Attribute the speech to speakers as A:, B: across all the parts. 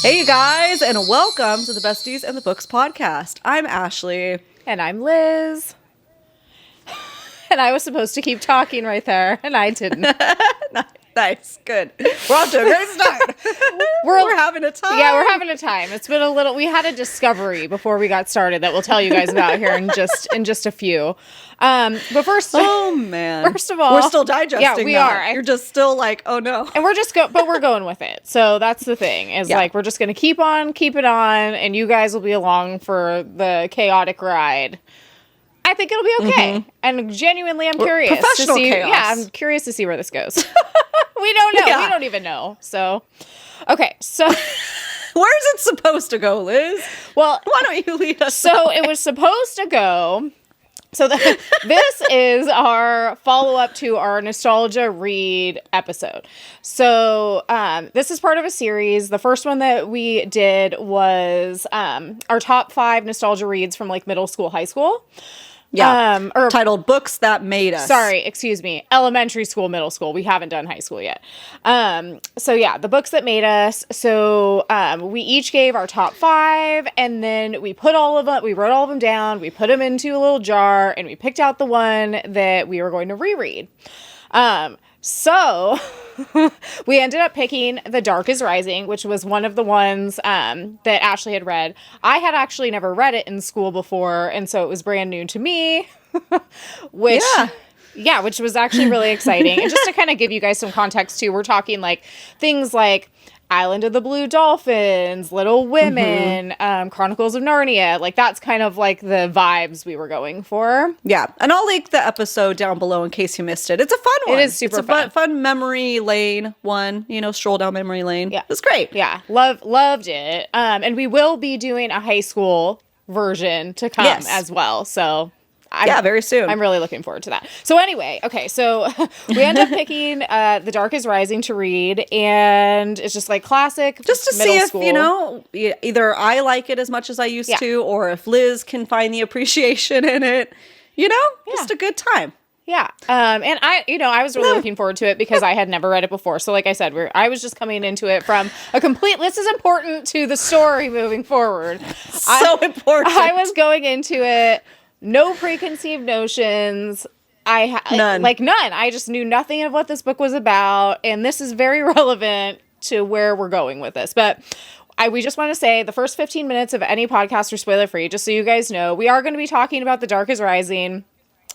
A: Hey, you guys, and welcome to the Besties and the Books podcast. I'm Ashley.
B: And I'm Liz. And I was supposed to keep talking right there, and I didn't.
A: Nice, good. We're off to a great start. We're having a time.
B: Yeah, we're having a time. It's been a little. We had a discovery before we got started that we'll tell you guys about here in just a few. But first,
A: oh man,
B: first of all,
A: we're still digesting.
B: Yeah, we
A: that.
B: are.
A: You're just still like, oh no.
B: And we're just but we're going with it. So that's the thing. Is like we're just gonna keep it on, and you guys will be along for the chaotic ride. I think it'll be okay. And genuinely, I'm curious to see.
A: Chaos.
B: Yeah, I'm curious to see where this goes. We don't know. Yeah. We don't even know. So, okay. So,
A: where's it supposed to go, Liz?
B: Well,
A: why don't you lead us?
B: So it was supposed to go. So this is our follow-up to our nostalgia read episode. So this is part of a series. The first one that we did was our top 5 nostalgia reads from like middle school, high school.
A: Yeah, or titled Books That Made Us.
B: Sorry, excuse me. Elementary school, middle school. We haven't done high school yet. So yeah, the books that made us. So we each gave our top 5, and then we wrote all of them down. We put them into a little jar, and we picked out the one that we were going to reread. So we ended up picking The Dark is Rising, which was one of the ones that Ashley had read. I had actually never read it in school before, and so it was brand new to me, which was actually really exciting. And just to kind of give you guys some context too, we're talking like things like Island of the Blue Dolphins, Little Women, Chronicles of Narnia. Like that's kind of like the vibes we were going for.
A: Yeah. And I'll link the episode down below in case you missed it. It's a fun one.
B: It is super fun.
A: Fun memory lane one, stroll down memory lane.
B: Yeah.
A: It's great.
B: Yeah. Loved it. And we will be doing a high school version to come as well. So
A: very soon.
B: I'm really looking forward to that. So anyway, okay, so we end up picking The Dark is Rising to read, and it's just like classic
A: just to see if, either I like it as much as I used to, or if Liz can find the appreciation in it, just a good time.
B: Yeah. And I was really looking forward to it because I had never read it before. So like I said, I was just coming into it from this is important to the story moving forward.
A: So important.
B: I was going into it, no preconceived notions.
A: None.
B: None. I just knew nothing of what this book was about. And this is very relevant to where we're going with this. But we just want to say the first 15 minutes of any podcast are spoiler free, just so you guys know. We are going to be talking about The Dark is Rising.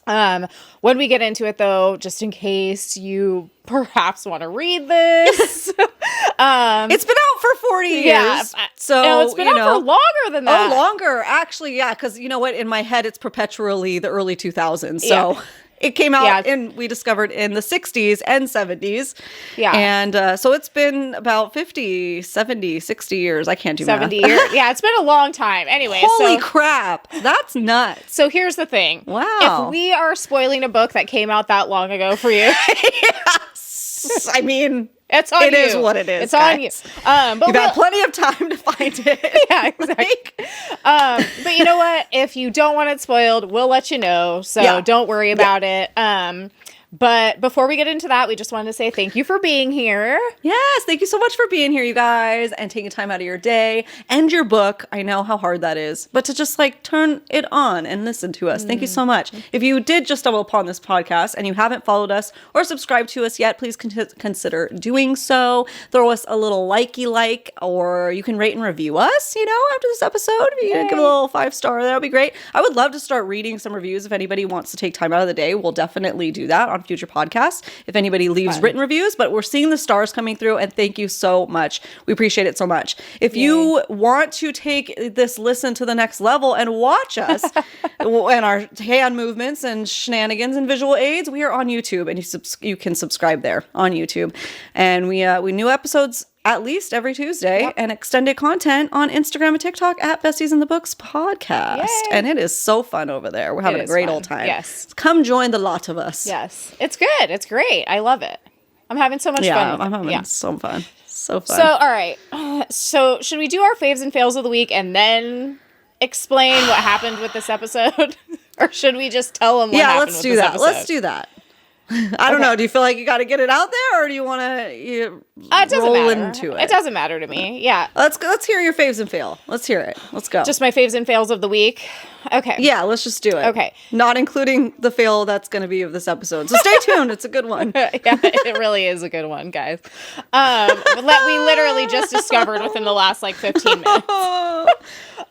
B: When we get into it though, just in case you perhaps want to read this, it's
A: been out for 40 years.
B: Yeah,
A: so
B: it's been out for longer than that.
A: Oh, longer, actually, yeah. Because you know what? In my head, it's perpetually the early 2000s. So it came out, and we discovered in the 60s and 70s. Yeah, and so it's been about 50, 70, 60 years. I can't do
B: 70
A: math.
B: years. Yeah, it's been a long time. Anyway,
A: holy crap, that's nuts.
B: So here's the thing.
A: Wow,
B: if we are spoiling a book that came out that long ago for you,
A: yes, I mean.
B: It's on you.
A: It is what it is.
B: It's on you. But
A: you've got plenty of time to find it.
B: Yeah, exactly. But you know what? If you don't want it spoiled, we'll let you know. So don't worry about it. But before we get into that, we just wanted to say thank you for being here.
A: Yes, thank you so much for being here, you guys, and taking time out of your day and your book. I know how hard that is, but to just turn it on and listen to us. Thank you so much. If you did just stumble upon this podcast and you haven't followed us or subscribed to us yet, please consider doing so. Throw us a little likey, or you can rate and review us, after this episode. If you give a little 5-star, that would be great. I would love to start reading some reviews if anybody wants to take time out of the day. We'll definitely do that on future podcasts if anybody leaves written reviews, but we're seeing the stars coming through, and thank you so much. We appreciate it so much. If you want to take this listen to the next level and watch us and our hand movements and shenanigans and visual aids, we are on YouTube, and you can subscribe there on YouTube. And we new episodes at least every Tuesday, and extended content on Instagram and TikTok at Besties and the Books podcast. Yay. And it is so fun over there. We're having a great old time.
B: Yes.
A: Come join the lot of us.
B: Yes. It's good. It's great. I love it. I'm having so much fun.
A: I'm having so fun. So fun.
B: So, all right. So should we do our faves and fails of the week and then explain what happened with this episode? Or should we just tell them what happened with this episode?
A: Let's do that. I don't know. Do you feel like you got to get it out there, or do you want to
B: It doesn't
A: roll
B: matter.
A: into it?
B: It doesn't matter to me. Yeah.
A: Let's hear your faves and fail. Let's hear it. Let's go.
B: Just my faves and fails of the week. Okay.
A: Yeah, let's just do it.
B: Okay.
A: Not including the fail that's going to be of this episode. So stay tuned. It's a good one.
B: Yeah, it really is a good one, guys. We literally just discovered within the last 15 minutes. Okay.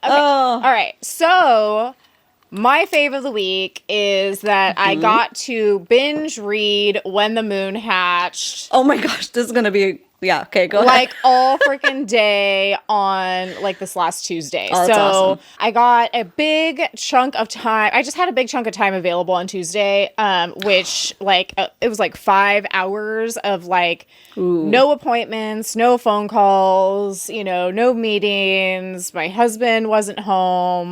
B: All right. So my fave of the week is that I got to binge read When the Moon Hatched.
A: Oh my gosh, this is going to be... Yeah, okay, go ahead.
B: All freaking day on this last Tuesday.
A: Oh, that's awesome.
B: I got a big chunk of time. I just had a big chunk of time available on Tuesday, which it was 5 hours of no appointments, no phone calls, no meetings. My husband wasn't home,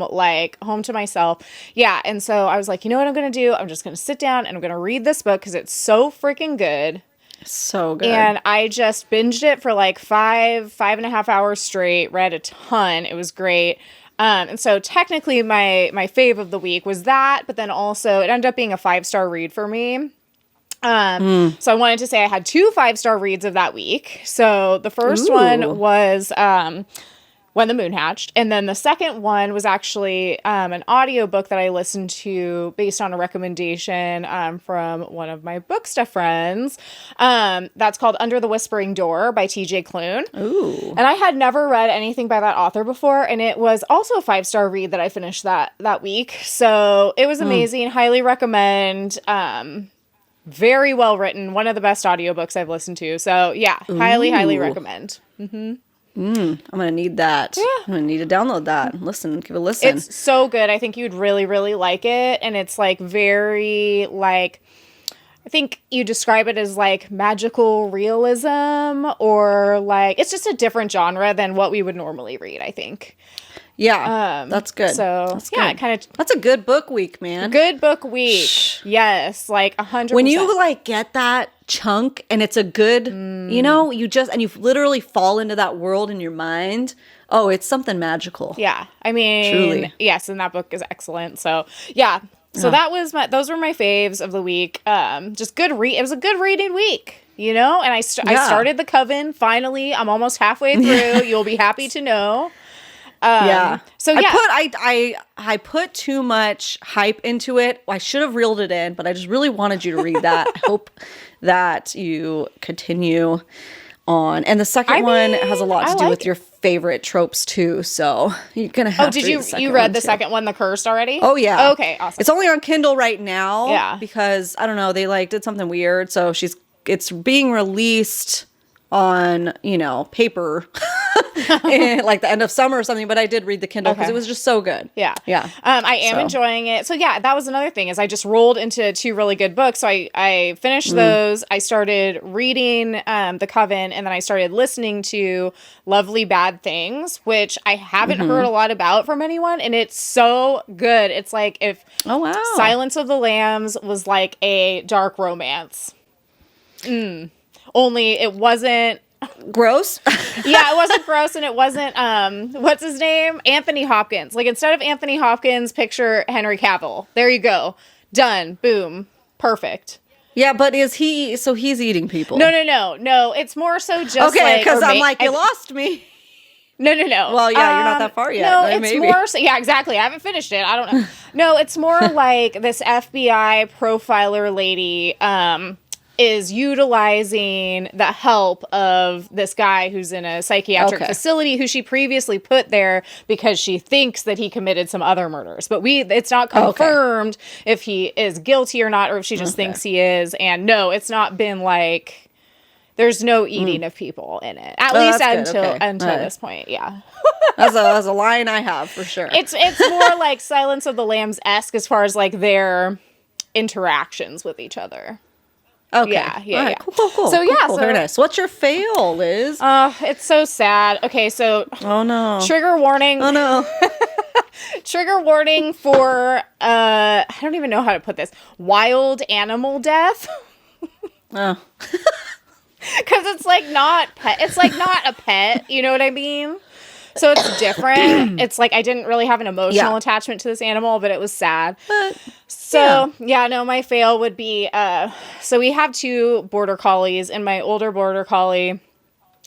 B: home to myself. Yeah, and so I was like, you know what I'm going to do? I'm just going to sit down and I'm going to read this book because it's so freaking good.
A: So good.
B: And I just binged it for 5.5 hours straight, read a ton. It was great. And so technically my fave of the week was that, but then also it ended up being a 5-star read for me. So I wanted to say I had 2 5-star reads of that week. So the first one was When the Moon Hatched. And then the second one was actually an audiobook that I listened to based on a recommendation from one of my book stuff friends. That's called Under the Whispering Door by TJ Klune.
A: Ooh.
B: And I had never read anything by that author before, and it was also a 5-star read that I finished that week. So it was amazing. Highly recommend. Very well written. One of the best audiobooks I've listened to. So yeah, highly recommend. Mm-hmm.
A: I'm going to need that. Yeah. I'm going to need to download that. Listen, give it a listen.
B: It's so good. I think you'd really, really like it. And it's very I think you describe it as magical realism or it's just a different genre than what we would normally read, I think.
A: Yeah, that's good.
B: So
A: that's
B: yeah,
A: good. That's a good book week, man.
B: Good book week. Yes, 100%.
A: When you get that chunk and it's a good, you literally fall into that world in your mind. Oh, it's something magical.
B: Yeah, I mean, truly. Yes, and that book is excellent. So yeah, those were my faves of the week. Just good read. It was a good reading week. And I started The Coven. Finally, I'm almost halfway through. You'll be happy to know. So yeah, I put too much hype into it. I should have reeled it in, but I just really wanted you to read that. I hope that you continue on. And the second one has a lot to do with your favorite tropes too. So you're gonna have. Oh, did you read the second one, The Cursed, already?
A: Oh yeah.
B: Okay, awesome.
A: It's only on Kindle right now.
B: Yeah.
A: Because I don't know, they did something weird. So it's being released on paper in the end of summer or something, but I did read the Kindle because it was just so good.
B: Yeah I am enjoying it. So yeah, that was another thing is I just rolled into 2 really good books. So I finished those. I started reading The Coven, and then I started listening to Lovely Bad Things, which I haven't heard a lot about from anyone, and it's so good. It's if Silence of the Lambs was a dark romance. Only it wasn't
A: gross.
B: Yeah, it wasn't gross, and it wasn't what's his name? Anthony Hopkins. Instead of Anthony Hopkins, picture Henry Cavill. There you go. Done. Boom. Perfect.
A: Yeah, but he's eating people?
B: No. It's more so just
A: because you lost me.
B: No.
A: Well, yeah, you're not that far yet.
B: No, it's more so, yeah, exactly. I haven't finished it. I don't know. No, it's more this FBI profiler lady is utilizing the help of this guy who's in a psychiatric facility who she previously put there because she thinks that he committed some other murders. But it's not confirmed if he is guilty or not, or if she just thinks he is. And no, it's not been there's no eating of people in it. At least until this point, yeah.
A: That's a line I have for sure.
B: It's more Silence of the Lambs-esque as far as their interactions with each other.
A: Okay.
B: Yeah.
A: Right. Cool.
B: So yeah,
A: cool. Very nice. What's your fail, Liz?
B: It's so sad. Okay, so
A: oh no.
B: Trigger warning.
A: Oh no.
B: Trigger warning for I don't even know how to put this. Wild animal death.
A: Oh.
B: Cuz it's not pet. It's not a pet, you know what I mean? So it's different. It's like I didn't really have an emotional attachment to this animal, but it was sad.
A: But,
B: so, no, my fail would be, so we have 2 border collies, and my older border collie,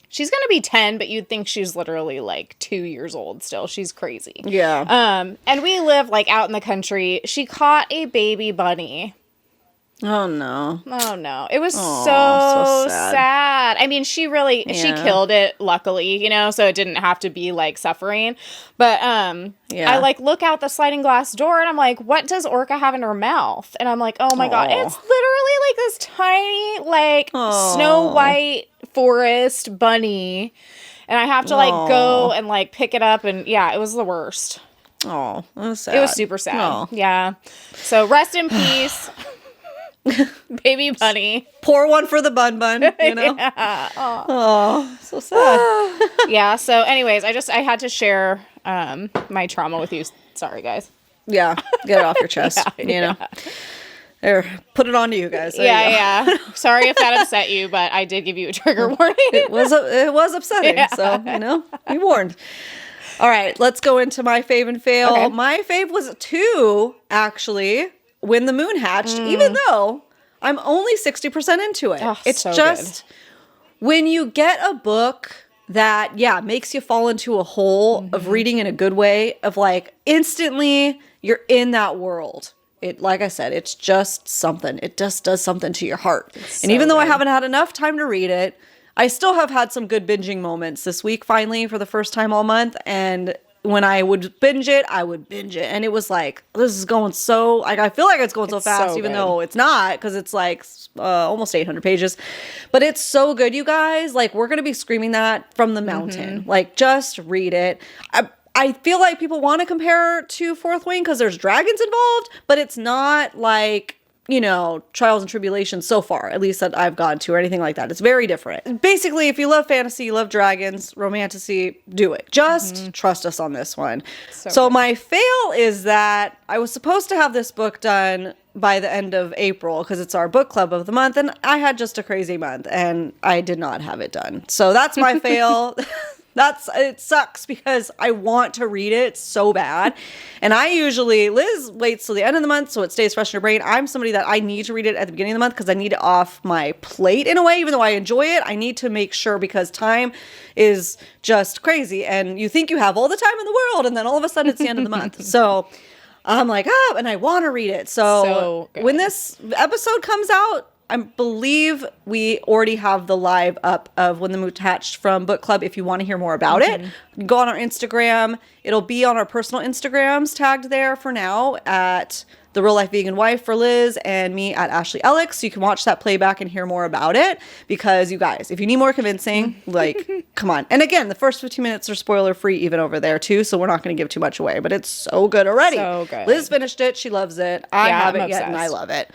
B: she's going to be 10, but you'd think she's literally like 2 years old still. She's crazy.
A: Yeah.
B: And we live like out in the country. She caught a baby bunny.
A: Oh no.
B: Oh no. It was so sad. I mean, she killed it, luckily, you know, so it didn't have to be like suffering. But I like look out the sliding glass door and I'm like, what does Orca have in her mouth? And I'm like, oh my God, it's literally like this tiny, like Snow White forest bunny. And I have to like go and like pick it up, and it was the worst.
A: Oh, that was sad.
B: It was super sad. Yeah. So rest in peace. Baby bunny.
A: Pour one for the bun, you know? Oh, so sad.
B: So anyways, I had to share my trauma with you. Sorry, guys.
A: Yeah, get it off your chest, you know? There, put it on to you guys.
B: There Sorry if that upset you, but I did give you a trigger warning.
A: It was upsetting, so, you know, be warned. All right, let's go into my fave and fail. Okay. My fave was 2, actually. When the Moon Hatched, even though I'm only 60% into it. Oh, it's so just good. When you get a book that, makes you fall into a hole of reading in a good way, of like instantly you're in that world. It, like I said, it's just something. It just does something to your heart. And even though I haven't had enough time to read it, I still have had some good binging moments this week, finally, for the first time all month. And when I would binge it, and it was like, this is going so, like, I feel like it's going so fast, even though it's not, because it's like almost 800 pages, but it's so good, you guys. Like, we're going to be screaming that from the mountain. Like, just read it. I feel like people want to compare to Fourth Wing because there's dragons involved, but it's not like, you know, trials and tribulations so far, at least that I've gone to, or anything like that. It's very different. Basically, if you love fantasy, you love dragons, romantasy, do it. Just trust us on this one. So my fail is that I was supposed to have this book done by the end of April because it's our book club of the month, and I had just a crazy month, and I did not have it done. So that's my fail. It sucks because I want to read it so bad. And Liz waits till the end of the month so it stays fresh in her brain. I'm somebody that I need to read it at the beginning of the month because I need it off my plate in a way. Even though I enjoy it, I need to make sure, because time is just crazy. And you think you have all the time in the world, and then all of a sudden it's the end of the month. So I'm like, and I want to read it. So when this episode comes out, I believe we already have the live up of When the Moon Hatched from Book Club. If you want to hear more about it, go on our Instagram. It'll be on our personal Instagrams tagged there for now at The Real Life Vegan Wife for Liz and me at Ashley Alex. So you can watch that playback and hear more about it, because you guys, if you need more convincing, like, come on. And again, the first 15 minutes are spoiler free even over there too. So we're not going to give too much away, but it's so good already. So good. Liz finished it. She loves it. I haven't yet, and I love it.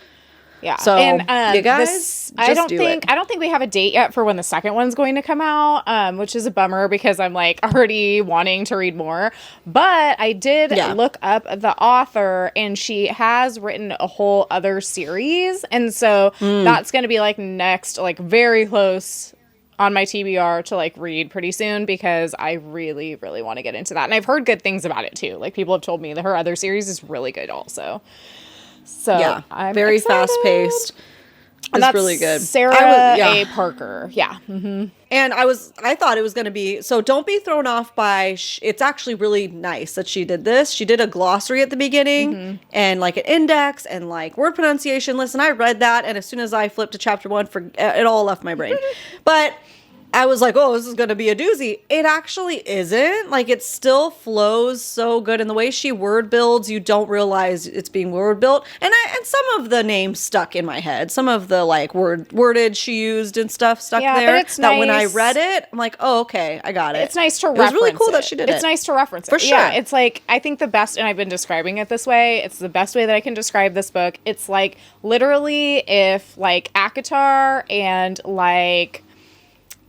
B: Yeah.
A: So, you guys,
B: I don't think we have a date yet for when the second one's going to come out, which is a bummer because I'm like already wanting to read more. But I did look up the author, and she has written a whole other series. And so that's going to be like next, like very close on my TBR to like read pretty soon, because I really, really want to get into that. And I've heard good things about it too. Like, people have told me that her other series is really good also. So I'm very fast paced.
A: And that's really good.
B: Sarah A. Parker. Yeah. Mm-hmm.
A: And I thought it was going to be, so don't be thrown off by, it's actually really nice that she did this. She did a glossary at the beginning and like an index and like word pronunciation list. And I read that. And as soon as I flipped to chapter 1, it all left my brain. But I was like, oh, this is going to be a doozy. It actually isn't. Like, it still flows so good. And the way she word builds, you don't realize it's being word built. And some of the names stuck in my head. Some of the, like, wordage she used and stuff stuck there. But it's nice. When I read it, I'm like, oh, okay, I got it.
B: It's nice to reference it.
A: It was really cool that she did it.
B: It's nice to reference it.
A: For sure.
B: Yeah, it's like, I think the best, and I've been describing it this way, it's the best way that I can describe this book. It's like, literally, if, like, ACOTAR and, like,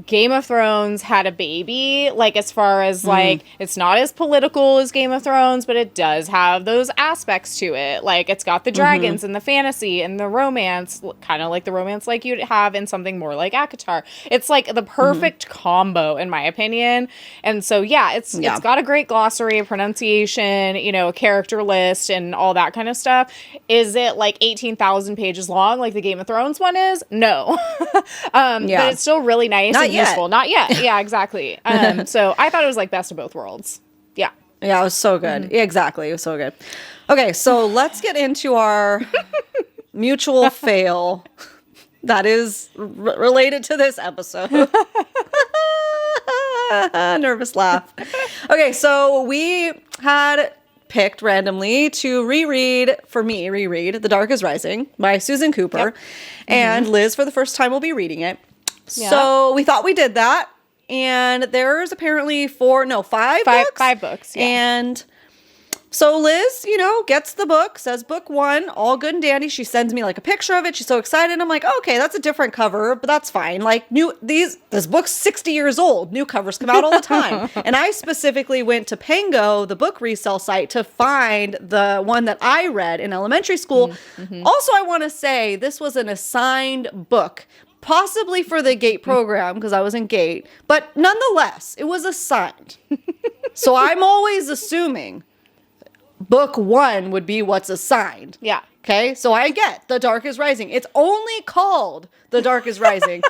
B: Game of Thrones had a baby, like as far as like it's not as political as Game of Thrones, but it does have those aspects to it. Like it's got the dragons and the fantasy and the romance, kind of like the romance like you'd have in something more like ACOTAR. It's like the perfect combo in my opinion. And so it's got a great glossary, a pronunciation, you know, a character list and all that kind of stuff. Is it like 18,000 pages long like the Game of Thrones one is? No. But it's still really nice.
A: Not yet.
B: Useful. Not yet. Yeah, exactly. So I thought it was like best of both worlds. Yeah.
A: Yeah, it was so good. Exactly. It was so good. Okay, so let's get into our mutual fail that is related to this episode. Nervous laugh. Okay, so we had picked randomly to reread The Dark is Rising by Susan Cooper. Yep. And Liz, for the first time, will be reading it. Yeah. So we thought we did that. And there's apparently five books.
B: 5 books. Yeah.
A: And so Liz, you know, gets the book, says book 1, all good and dandy. She sends me like a picture of it. She's so excited. I'm like, okay, that's a different cover, but that's fine. Like this book's 60 years old. New covers come out all the time. And I specifically went to Pango, the book resale site, to find the one that I read in elementary school. Also, I want to say this was an assigned book. Possibly for the GATE program, because I was in GATE. But nonetheless, it was assigned. So I'm always assuming book 1 would be what's assigned.
B: Yeah.
A: Okay? So I get The Dark is Rising. It's only called The Dark is Rising.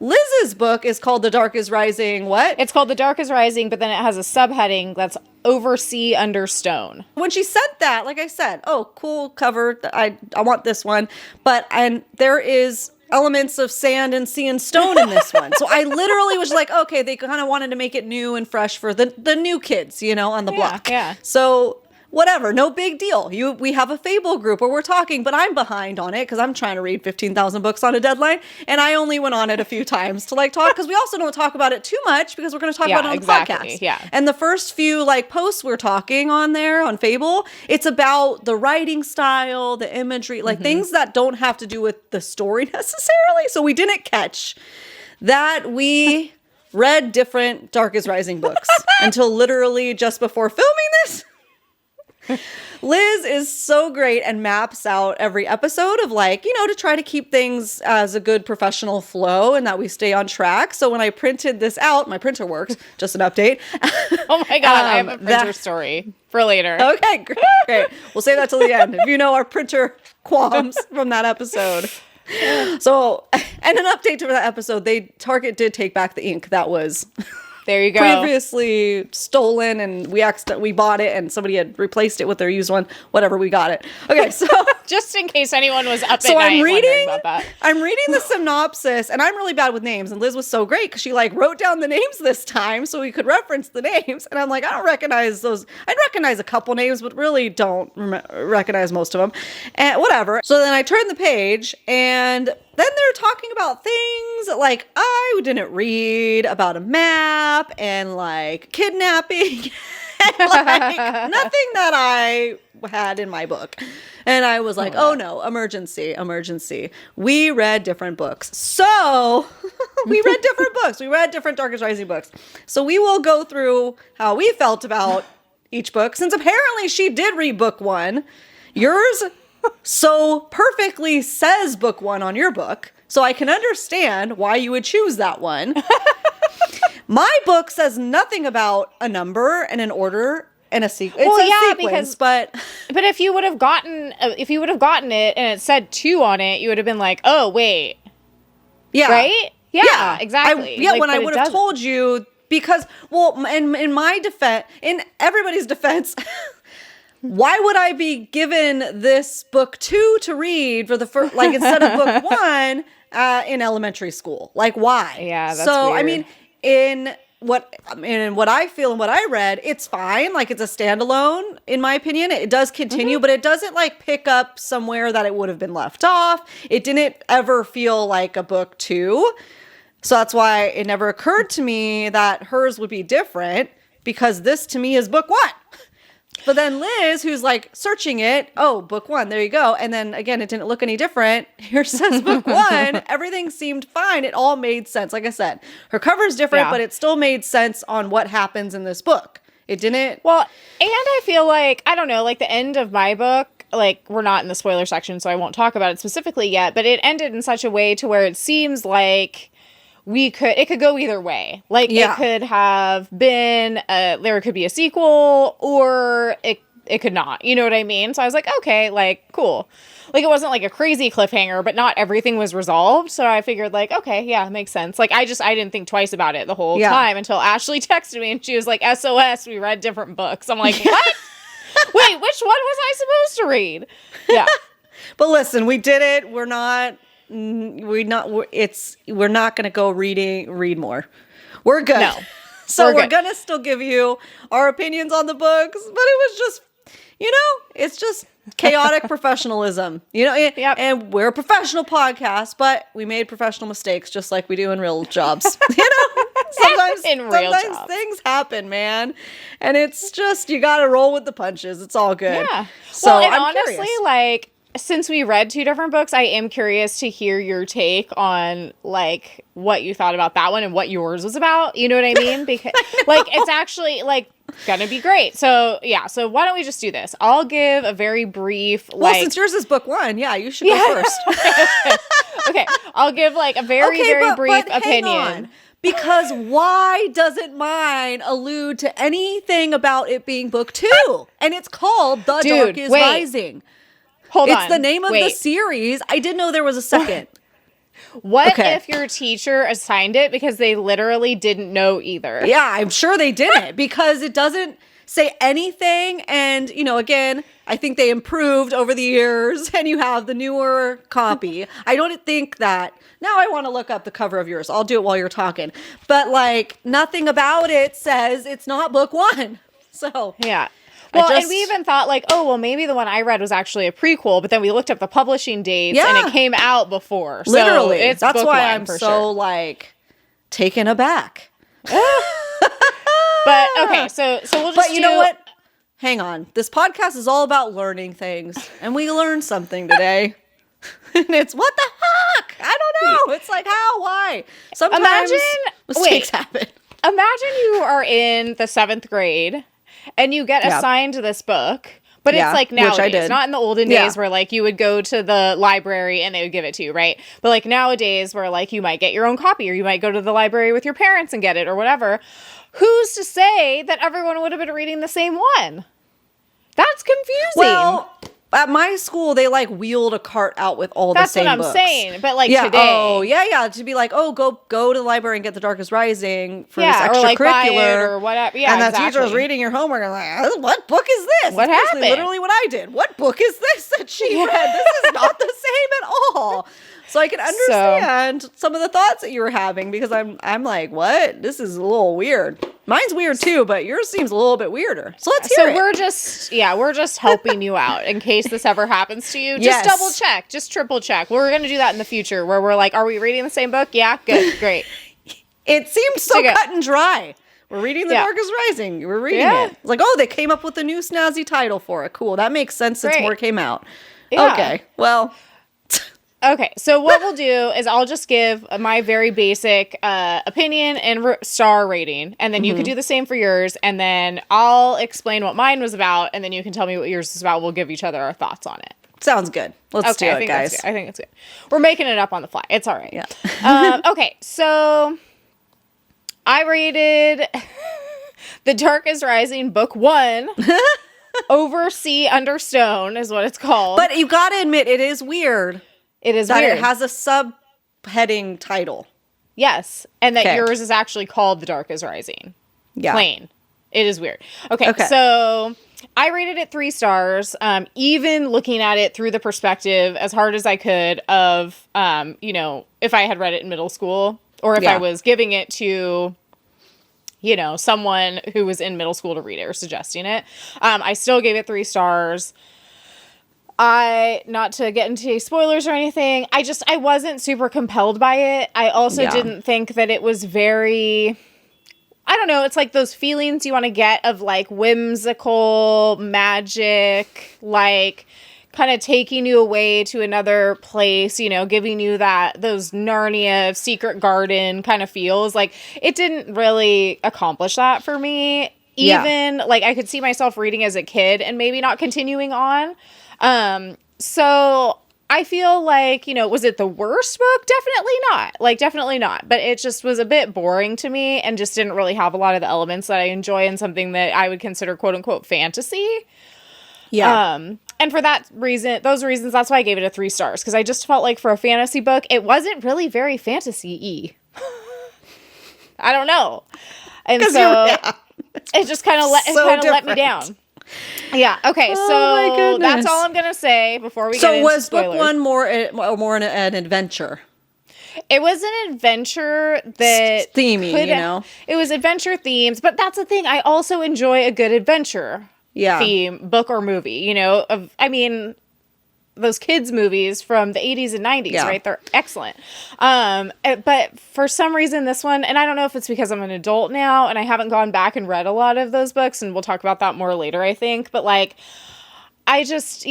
A: Liz's book is called The Dark is Rising what?
B: It's called The Dark is Rising, but then it has a subheading that's Over Sea Under Stone.
A: When she said that, like I said, oh, cool cover. I want this one. And there is elements of sand and sea and stone in this one. So I literally was like, okay, they kind of wanted to make it new and fresh for the new kids, you know, on the block.
B: Yeah.
A: So whatever, no big deal. We have a Fable group where we're talking, but I'm behind on it because I'm trying to read 15,000 books on a deadline. And I only went on it a few times to like talk, because we also don't talk about it too much because we're going to talk about it on the podcast.
B: Yeah.
A: And the first few like posts we're talking on there on Fable, it's about the writing style, the imagery, like things that don't have to do with the story necessarily. So we didn't catch that we read different Dark is Rising books until literally just before filming this. Liz is so great and maps out every episode of like, you know, to try to keep things as a good professional flow and that we stay on track. So when I printed this out, my printer works, just an update.
B: Oh my God, I have a printer story for later.
A: Okay, great. We'll save that till the end. If you know our printer qualms from that episode. So, and an update to that episode, Target did take back the ink that was
B: there you go.
A: Previously stolen, and we bought it, and somebody had replaced it with their used one. Whatever, we got it. Okay, so
B: just in case anyone was up at night wondering about that.
A: I'm reading the synopsis, and I'm really bad with names. And Liz was so great because she like wrote down the names this time so we could reference the names. And I'm like, I don't recognize those. I recognize a couple names, but really don't recognize most of them. And whatever. So then I turned the page, and then they're talking about things like I didn't read about a map and like kidnapping and like nothing that I had in my book. And I was like, oh no, emergency. We read different books. So we read different books. We read different Dark is Rising books. So we will go through how we felt about each book, since apparently she did read book 1. Yours so perfectly says book 1 on your book, so I can understand why you would choose that one. My book says nothing about a number and an order and a sequence. Well, yeah, sequence, but
B: if you would have gotten it and it said 2 on it, you would have been like, oh wait,
A: yeah,
B: right, yeah, exactly.
A: When I would have told you, because in my defense, in everybody's defense. Why would I be given this book 2 to read for the first, like instead of book 1 in elementary school? Like, why?
B: Yeah, that's
A: so.
B: Weird.
A: I mean, in what I feel and what I read, it's fine. Like, it's a standalone, in my opinion. It does continue, but it doesn't like pick up somewhere that it would have been left off. It didn't ever feel like a book 2, so that's why it never occurred to me that hers would be different, because this to me is book 1. But then Liz, who's like searching it, oh, book 1, there you go. And then again, it didn't look any different. Here says book 1. Everything seemed fine. It all made sense. Like I said, her cover's different, but it still made sense on what happens in this book. It didn't.
B: Well, and I feel like, I don't know, like the end of my book, like we're not in the spoiler section, so I won't talk about it specifically yet, but it ended in such a way to where it seems like it could go either way. Like it could have been, there could be a sequel, or it could not. You know what I mean? So I was like, okay, like, cool. Like, it wasn't like a crazy cliffhanger, but not everything was resolved. So I figured, like, okay, yeah, makes sense. Like, I didn't think twice about it the whole time until Ashley texted me and she was like, SOS, we read different books. I'm like, what? Wait, which one was I supposed to read? Yeah.
A: But listen, we did it. We're not going to go read more. We're good. No. So we're going to still give you our opinions on the books, but it was just, it's just chaotic professionalism, and we're a professional podcast, but we made professional mistakes just like we do in real jobs, sometimes things happen, man. And it's just, you got to roll with the punches. It's all good. Yeah. So
B: well, and honestly, curious. Like, since we read 2 different books, I am curious to hear your take on, like, what you thought about that one and what yours was about. You know what I mean? Because, like, it's actually, like, gonna be great. So, yeah. So, why don't we just do this? I'll give a very brief,
A: Well, since yours is book 1, you should go first.
B: Okay. I'll give, like, a very brief opinion.
A: Hang on. Because why doesn't mine allude to anything about it being book 2? And it's called The Dark is Rising.
B: Hold on.
A: It's the name of the series. I didn't know there was a second.
B: What if your teacher assigned it because they literally didn't know either?
A: Yeah, I'm sure they didn't, because it doesn't say anything. And, again, I think they improved over the years and you have the newer copy. I don't think that. Now I want to look up the cover of yours. I'll do it while you're talking. But, like, nothing about it says it's not book 1. So,
B: yeah. Well, and we even thought, like, oh, well, maybe the one I read was actually a prequel, but then we looked up the publishing dates, and it came out before.
A: Literally.
B: So it's
A: That's
B: book
A: why
B: 1
A: I'm so, like, taken aback.
B: But, okay, so we'll just
A: But you know what? Hang on. This podcast is all about learning things, and we learned something today. And it's, what the heck? I don't know. It's like, how? Why? Sometimes mistakes happen.
B: Imagine you are in the 7th grade, and you get assigned this book, but it's like nowadays, not in the olden days where like you would go to the library and they would give it to you, right? But like nowadays where like you might get your own copy, or you might go to the library with your parents and get it or whatever. Who's to say that everyone would have been reading the same one? That's confusing.
A: Well, at my school, they like wheeled a cart out with all the same books.
B: That's what I'm saying. But like today.
A: Oh, yeah. To be like, oh, go to the library and get The Dark is Rising for this extracurricular.
B: Or like buy it or whatever. Yeah,
A: and the teacher was reading your homework and like, what book is this?
B: What happened?
A: Literally what I did. What book is this that she read? This is not the same at all. So I can understand some of the thoughts that you were having, because I'm like, what? This is a little weird. Mine's weird too, but yours seems a little bit weirder. So let's hear it.
B: We're just helping you out in case this ever happens to you. Just double check, just triple check. We're going to do that in the future where we're like, are we reading the same book? Yeah, good, great.
A: It seems so cut and dry. We're reading The Dark is Rising. We're reading it. It's like, oh, they came up with a new snazzy title for it. Cool. That makes sense since more came out. Yeah. Okay, well...
B: Okay, so what we'll do is I'll just give my very basic opinion and star rating, and then you can do the same for yours, and then I'll explain what mine was about, and then you can tell me what yours is about. We'll give each other our thoughts on it.
A: Sounds good. Let's do it, guys.
B: I think it's good. We're making it up on the fly. It's all right. Yeah. Okay, so I rated The Dark is Rising, Book 1, Over Sea, Under Stone is what it's called.
A: But you gotta admit, it is weird.
B: It is
A: that
B: weird.
A: It has a subheading title.
B: Yes. And that yours is actually called The Dark is Rising. Yeah. Plain. It is weird. Okay. So I rated it 3 stars, even looking at it through the perspective as hard as I could of, if I had read it in middle school, or if I was giving it to, someone who was in middle school to read it or suggesting it. I still gave it 3 stars. Not to get into spoilers or anything, I wasn't super compelled by it. I also didn't think that it was very, I don't know, it's like those feelings you want to get of like whimsical magic, like kind of taking you away to another place, you know, giving you those Narnia secret garden kind of feels. Like, it didn't really accomplish that for me. Even like I could see myself reading as a kid and maybe not continuing on. So I feel like, you know, was it the worst book? Definitely not. Like, definitely not. But it just was a bit boring to me and just didn't really have a lot of the elements that I enjoy in something that I would consider quote unquote fantasy. Yeah. And for those reasons, that's why I gave it a 3 stars. Because I just felt like for a fantasy book, it wasn't really very fantasy-y. I don't know. And so it just kind of let me down. Yeah. Okay. So that's all I'm gonna say before we get into spoilers. So was book 1 more an adventure? It was an adventure that themey, you know. It was adventure themes, but that's the thing. I also enjoy a good adventure theme book or movie. You know, those kids movies from the 80s and 90s, right? They're excellent. But for some reason this one, and I don't know if it's because I'm an adult now and I haven't gone back and read a lot of those books, and we'll talk about that more later, I think. But like, it was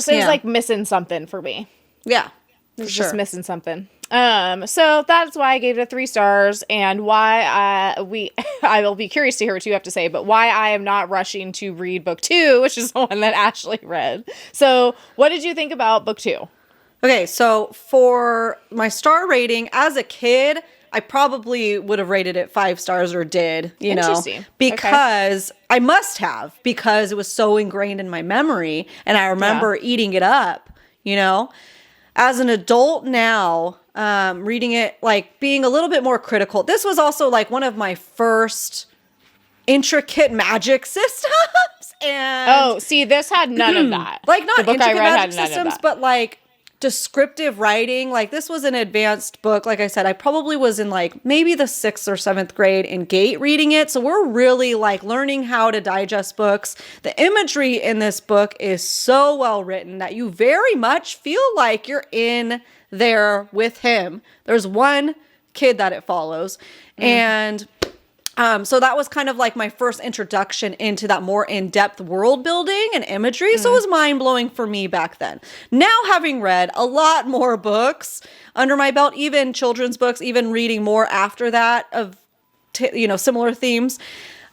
B: like missing something for me. Yeah. It was just missing something. So that's why I gave it a 3 stars, and why I will be curious to hear what you have to say, but why I am not rushing to read book 2, which is the one that Ashley read. So what did you think about book 2? Okay, so for my star rating, as a kid, I probably would have rated it 5 stars or did, you know, because I must have, because it was so ingrained in my memory and I remember eating it up, you know. As an adult now, reading it, like being a little bit more critical. This was also like one of my first intricate magic systems. And this had none of that. Like not intricate magic systems, but like descriptive writing. Like this was an advanced book. Like I said, I probably was in like maybe the 6th or 7th grade in Gate reading it. So we're really like learning how to digest books. The imagery in this book is so well written that you very much feel like you're in there with him. There's one kid that it follows. And so that was kind of like my first introduction into that more in-depth world building and imagery. So it was mind-blowing for me back then. Now, having read a lot more books under my belt, even children's books, even reading more after that of, similar themes,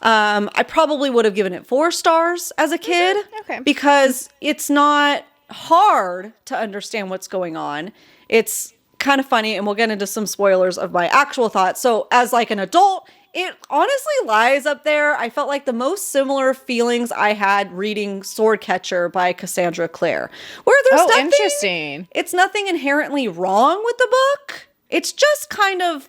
B: I probably would have given it 4 stars as a kid. Okay. Because it's not hard to understand what's going on. It's kind of funny, and we'll get into some spoilers of my actual thoughts. So as like an adult, it honestly lies up there. I felt like the most similar feelings I had reading Swordcatcher by Cassandra Clare, where there's it's nothing inherently wrong with the book. It's just kind of,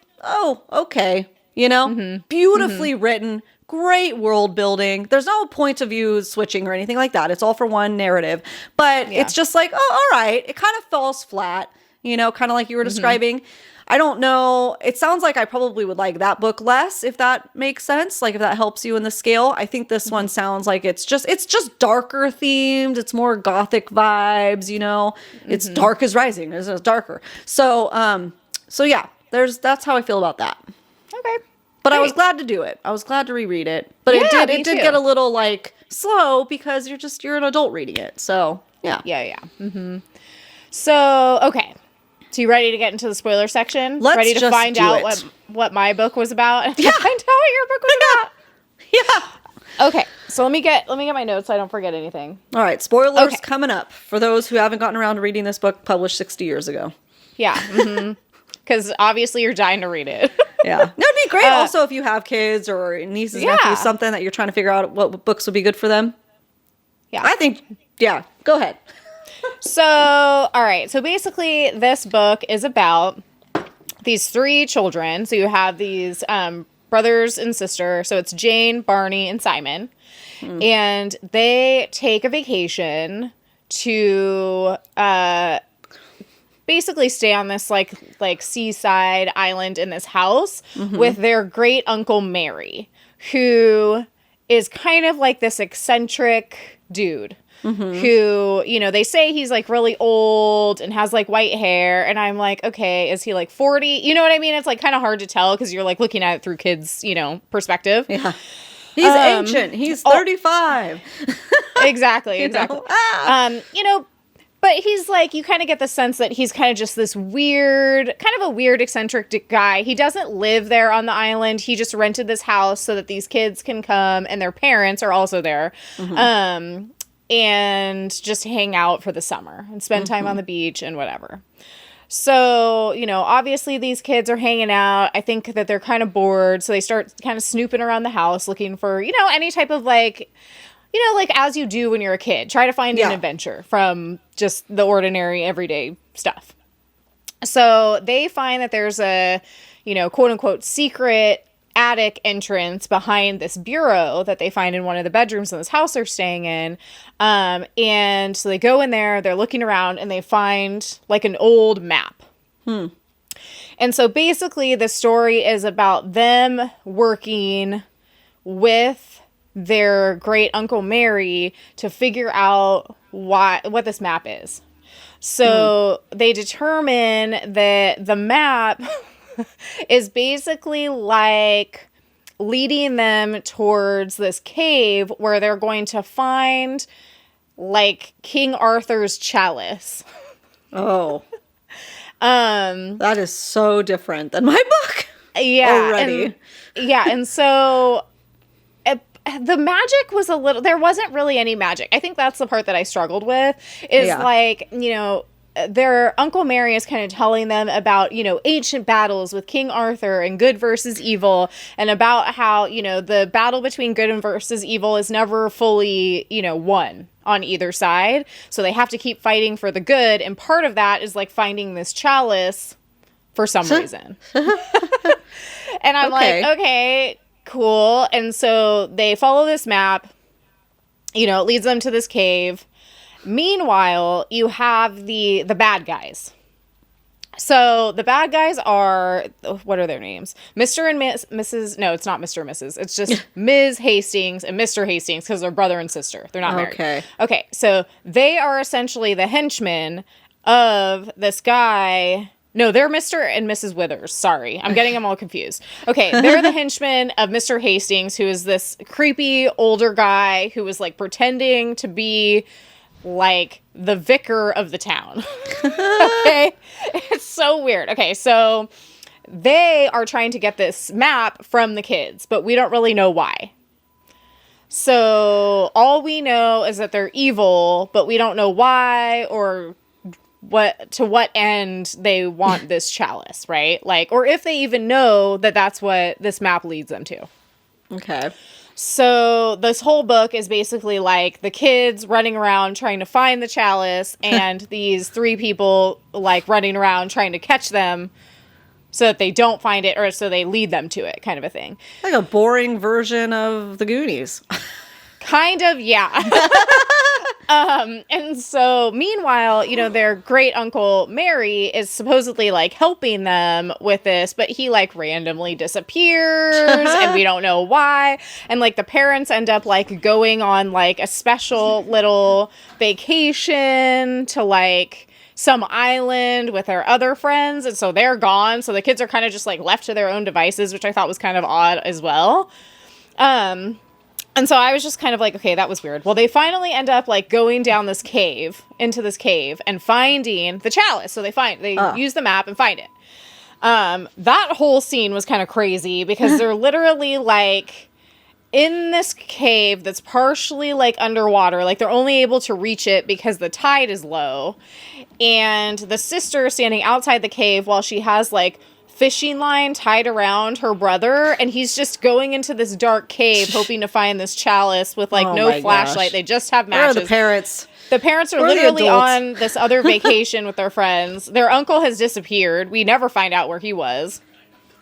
B: okay, beautifully written, great world building. There's no point of view switching or anything like that. It's all for one narrative, but it's just like, all right. It kind of falls flat, kind of like you were describing. I don't know. It sounds like I probably would like that book less, if that makes sense. Like if that helps you in the scale. I think this one sounds like it's just darker themed. It's more gothic vibes, It's dark is rising. It's darker. So yeah, that's how I feel about that. Okay. But I was glad to do it. I was glad to reread it. But it did get a little like slow because you're an adult reading it. So yeah. Yeah. So, okay. So you ready to get into the spoiler section? Ready to find out what my book was about? Yeah. Find out what your book was about? Yeah. Okay. So let me get my notes so I don't forget anything. All right. Spoilers coming up for those who haven't gotten around to reading this book published 60 years ago. Yeah. Because obviously you're dying to read it. Yeah. No, it'd be great also if you have kids or nieces, nephews, something that you're trying to figure out what books would be good for them. Yeah. I think, go ahead. So, all right. So basically this book is about these 3 children. So you have these brothers and sister. So it's Jane, Barney, and Simon. And they take a vacation to basically stay on this like seaside island in this house with their great uncle Mary, who is kind of like this eccentric dude. who, you know, they say he's like really old and has like white hair. And I'm like, okay, is he like 40? You know what I mean? It's like kind of hard to tell because you're like looking at it through kids, you know, perspective.
A: Yeah. He's ancient. He's 35.
B: Exactly. Exactly. You know, but he's like, you kind of get the sense that he's kind of just this weird, kind of a weird eccentric guy. He doesn't live there on the island. He just rented this house so that these kids can come and their parents are also there. And just hang out for the summer and spend time on the beach and whatever. So, you know, obviously these kids are hanging out. I think that they're kind of bored. So they start kind of snooping around the house looking for, you know, any type of like, you know, like as you do when you're a kid, try to find an adventure from just the ordinary everyday stuff. So they find that there's a, you know, quote unquote secret attic entrance behind this bureau that they find in one of the bedrooms in this house they're staying in. And so they go in there, they're looking around and they find like an old map. And so basically the story is about them working with their great uncle Mary to figure out what this map is. So they determine that the map is basically like leading them towards this cave where they're going to find like King Arthur's chalice.
A: Oh. That is so different than my book.
B: Yeah.
A: Already.
B: And so the magic was there wasn't really any magic. I think that's the part that I struggled with is like, you know, their Uncle Mary is kind of telling them about, you know, ancient battles with King Arthur and good versus evil, and about how, you know, the battle between good and versus evil is never fully, you know, won on either side. So they have to keep fighting for the good. And part of that is like finding this chalice for some reason. And I'm like, okay, cool. And so they follow this map, you know, it leads them to this cave. Meanwhile, you have the bad guys. So the bad guys are, what are their names? Mr. and Mrs. No, it's not Mr. and Mrs. It's just Ms. Hastings and Mr. Hastings because they're brother and sister. They're not married. Okay. So they are essentially the henchmen of this guy. No, they're Mr. and Mrs. Withers. Sorry. I'm getting them all confused. Okay. They're the henchmen of Mr. Hastings, who is this creepy older guy who was like pretending to be like the vicar of the town. Okay. It's so weird. Okay. So they are trying to get this map from the kids, but we don't really know why. So all we know is that they're evil, but we don't know why or to what end they want this chalice, right? Like, or if they even know that that's what this map leads them to.
A: Okay.
B: So this whole book is basically like the kids running around trying to find the chalice and these three people like running around trying to catch them so that they don't find it or so they lead them to it, kind of a thing.
A: Like a boring version of the Goonies.
B: Kind of, yeah. And so meanwhile, you know, their great uncle Mary is supposedly like helping them with this, but he like randomly disappears and we don't know why. And like the parents end up like going on like a special little vacation to like some island with their other friends. And so they're gone. So the kids are kind of just like left to their own devices, which I thought was kind of odd as well. And so I was just kind of like, okay, that was weird. Well, they finally end up like going down this cave, into this cave and finding the chalice. So they use the map and find it. That whole scene was kind of crazy because they're literally like in this cave that's partially like underwater. Like they're only able to reach it because the tide is low. And the sister standing outside the cave while she has like fishing line tied around her brother, and he's just going into this dark cave hoping to find this chalice with like no flashlight. Gosh. They just have matches.
A: Where are the parents?
B: The parents are literally on this other vacation with their friends. Their uncle has disappeared. We never find out where he was.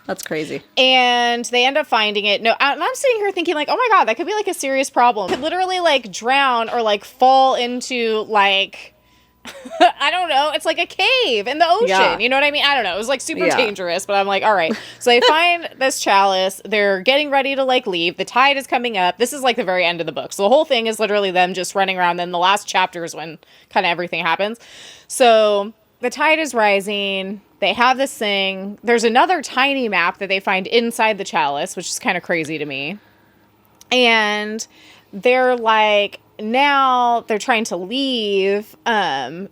A: That's crazy.
B: And they end up finding it. No, and I'm sitting here thinking like, oh my God, that could be like a serious problem. Could literally like drown or like fall into like I don't know. It's like a cave in the ocean.
A: Yeah.
B: You know what I mean? I don't know. It was like super
A: Yeah.
B: dangerous, but I'm like, all right. So they find this chalice. They're getting ready to like leave. The tide is coming up. This is like the very end of the book. So the whole thing is literally them just running around. Then the last chapter is when kind of everything happens. So the tide is rising. They have this thing. There's another tiny map that they find inside the chalice, which is kind of crazy to me. And they're like, now they're trying to leave, I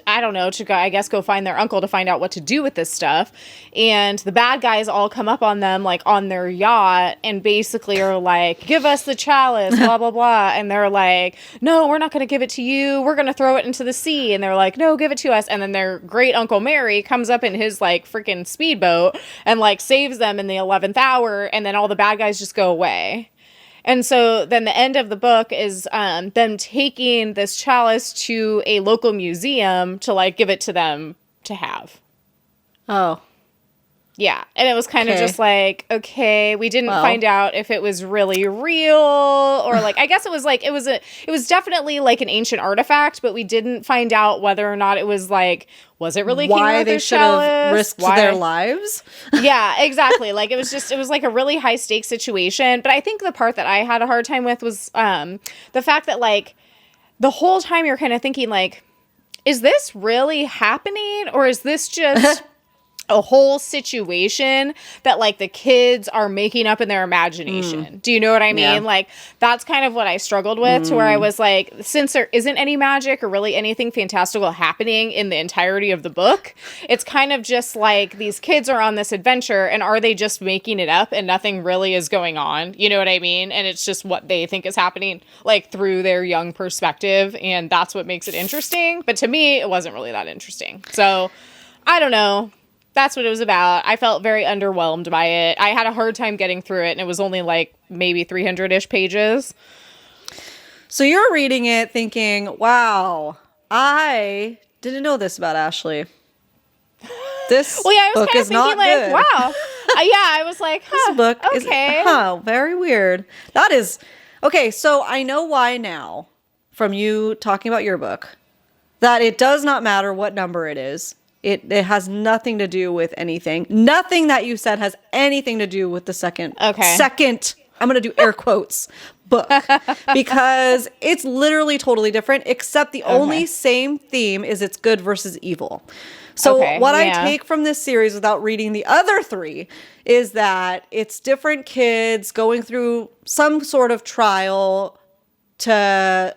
B: don't know, to go, I guess, go find their uncle to find out what to do with this stuff. And the bad guys all come up on them, like, on their yacht and basically are like, give us the chalice, blah, blah, blah. And they're like, no, we're not going to give it to you. We're going to throw it into the sea. And they're like, no, give it to us. And then their great Uncle Mary comes up in his, like, freaking speedboat and, like, saves them in the 11th hour. And then all the bad guys just go away. And so then the end of the book is them taking this chalice to a local museum to, like, give it to them to have.
A: Oh.
B: Yeah. And it was kind of just like, okay, we didn't
A: Well.
B: find out if it was really real or, like, I guess it was like, it was definitely like an ancient artifact, but we didn't find out whether or not it was like, was it really King
A: Why
B: Arthur's
A: they should
B: chalice?
A: have risked their lives?
B: Yeah, exactly. Like, it was like a really high stakes situation. But I think the part that I had a hard time with was the fact that, like, the whole time you're kind of thinking, like, is this really happening? Or is this just a whole situation that, like, the kids are making up in their imagination? Do you know what I mean?
A: Yeah.
B: Like, that's kind of what I struggled with, to where I was like, since there isn't any magic or really anything fantastical happening in the entirety of the book, it's kind of just like these kids are on this adventure, and are they just making it up and nothing really is going on? You know what I mean? And it's just what they think is happening, like, through their young perspective, and that's what makes it interesting. But to me, it wasn't really that interesting. So, I don't know. That's what it was about. I felt very underwhelmed by it. I had a hard time getting through it, and it was only like maybe 300-ish pages.
A: So you're reading it thinking, wow, I didn't know this about Ashley. This
B: Well, yeah, I was
A: book
B: kind of
A: is
B: thinking,
A: not
B: like,
A: good.
B: wow. Yeah, I was like, huh,
A: This book
B: okay.
A: is, very weird. That is, okay, so I know why now, from you talking about your book, that it does not matter what number it is. It has nothing to do with anything. Nothing that you said has anything to do with the second, I'm going to do air quotes, book. Because it's literally totally different, except the only same theme is it's good versus evil. So what I take from this series without reading the other three is that it's different kids going through some sort of trial to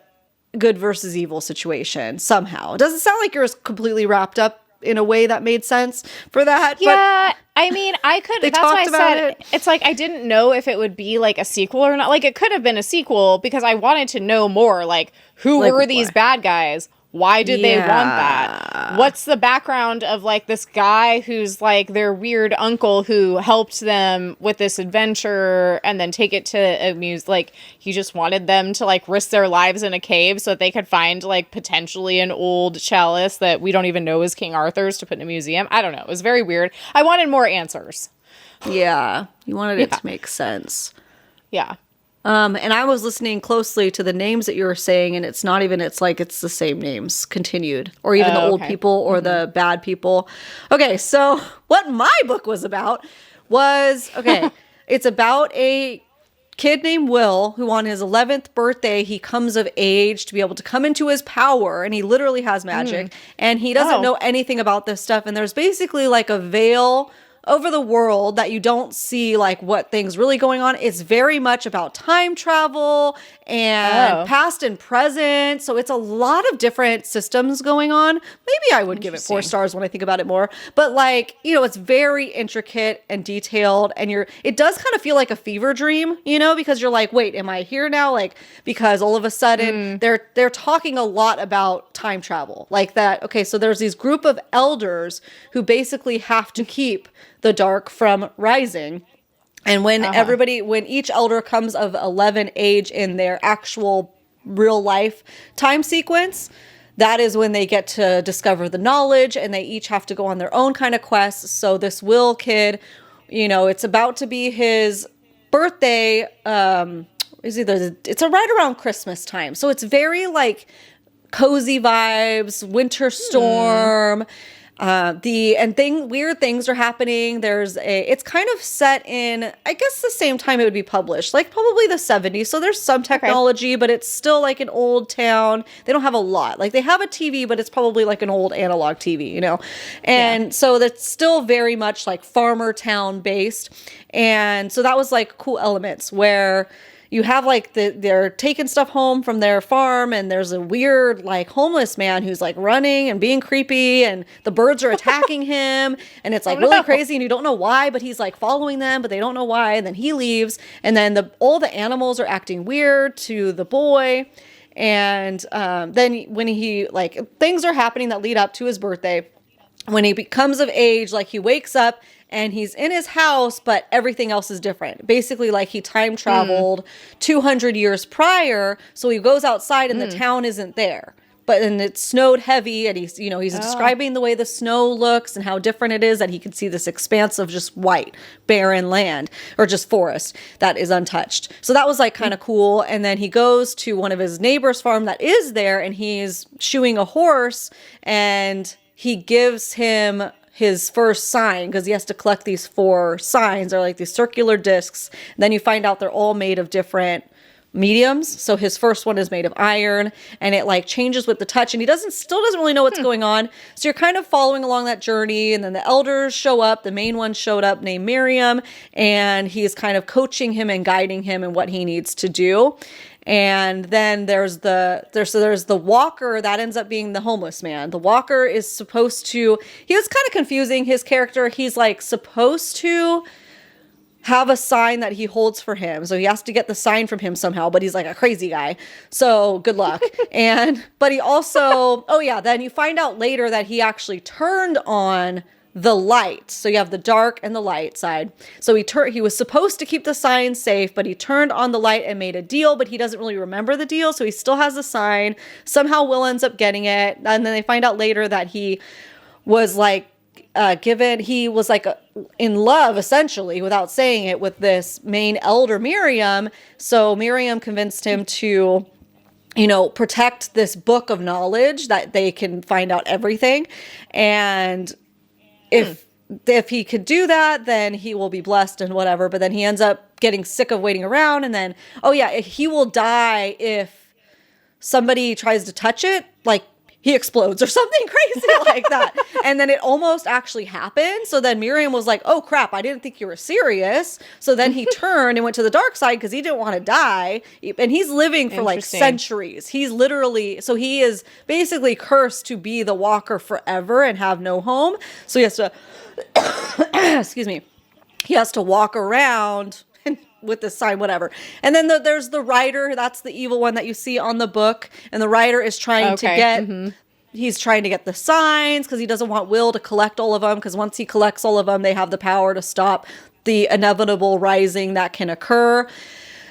A: good versus evil situation somehow. It doesn't sound like you're completely wrapped up in a way that made sense for that.
B: Yeah, but I mean, I could. That's why I said
A: it.
B: It's like I didn't know if it would be like a sequel or not. Like, it could have been a sequel because I wanted to know more. Like, who were these bad guys? Why did they want that? What's the background of, like, this guy who's, like, their weird uncle who helped them with this adventure and then take it to a museum? Like, he just wanted them to, like, risk their lives in a cave so that they could find, like, potentially an old chalice that we don't even know is King Arthur's to put in a museum. I don't know. It was very weird. I wanted more answers.
A: Yeah. You wanted it to make sense.
B: Yeah.
A: And I was listening closely to the names that you were saying, and it's not even, it's like it's the same names continued, or even the old people or the bad people. Okay, so what my book was about was, it's about a kid named Will who on his 11th birthday, he comes of age to be able to come into his power, and he literally has magic, and he doesn't know anything about this stuff, and there's basically like a veil over the world that you don't see, like, what things really going on. It's very much about time travel and past and present. So it's a lot of different systems going on. Maybe I would give it 4 stars when I think about it more. But, like, you know, it's very intricate and detailed, and it does kind of feel like a fever dream, you know, because you're like, wait, am I here now? Like, because all of a sudden they're talking a lot about time travel, like that. Okay, so there's these group of elders who basically have to keep the dark from rising. And when when each elder comes of 11 age in their actual real life time sequence, that is when they get to discover the knowledge, and they each have to go on their own kind of quests. So this Will kid, you know, it's about to be his birthday. It's right around Christmas time. So it's very, like, cozy vibes, winter storm. Weird things are happening. It's kind of set in, I guess, the same time it would be published, like probably the 70s. So there's some technology, but it's still like an old town. They don't have a lot. Like they have a TV, but it's probably like an old analog TV, you know? And so that's still very much like farmer town based. And so that was like cool elements where you have like they're taking stuff home from their farm, and there's a weird like homeless man who's like running and being creepy, and the birds are attacking him, and it's like really crazy, and you don't know why, but he's like following them, but they don't know why, and then he leaves, and then all the animals are acting weird to the boy, and then when he like things are happening that lead up to his birthday. When he becomes of age, like he wakes up and he's in his house, but everything else is different. Basically, like he time traveled 200 years prior. So he goes outside and the town isn't there. But then it snowed heavy, and he's describing the way the snow looks and how different it is, that he can see this expanse of just white, barren land, or just forest that is untouched. So that was like kind of cool. And then he goes to one of his neighbor's farm that is there, and he's shoeing a horse, and he gives him his first sign, because he has to collect these 4 signs, or like these circular discs. And then you find out they're all made of different mediums. So his first one is made of iron, and it like changes with the touch, and he still doesn't really know what's going on. So you're kind of following along that journey, and then the elders show up. The main one showed up named Miriam, and he's kind of coaching him and guiding him in what he needs to do. And then there's the walker that ends up being the homeless man. The walker is supposed to, he was kind of confusing, his character. He's like supposed to have a sign that he holds for him. So he has to get the sign from him somehow, but he's like a crazy guy. So good luck. But he also, then you find out later that he actually turned on the light. So you have the dark and the light side. So he was supposed to keep the sign safe, but he turned on the light and made a deal, but he doesn't really remember the deal. So he still has the sign. Somehow Will ends up getting it. And then they find out later that he was like, he was like in love, essentially, without saying it, with this main elder, Miriam. So Miriam convinced him to, protect this book of knowledge, that they can find out everything. And if he could do that, then he will be blessed and whatever. But then he ends up getting sick of waiting around. And then, he will die if somebody tries to touch it. Like, he explodes or something crazy like that. And then it almost actually happened. So then Miriam was like, oh crap, I didn't think you were serious. So then he turned and went to the dark side because he didn't want to die. And he's living for like centuries. He's literally, so he is basically cursed to be the walker forever and have no home. So he has to, excuse me, he has to walk around with this sign, whatever. And then there's the writer. That's the evil one that you see on the book. And the writer is trying to get, he's trying to get the signs because he doesn't want Will to collect all of them. Because once he collects all of them, they have the power to stop the inevitable rising that can occur.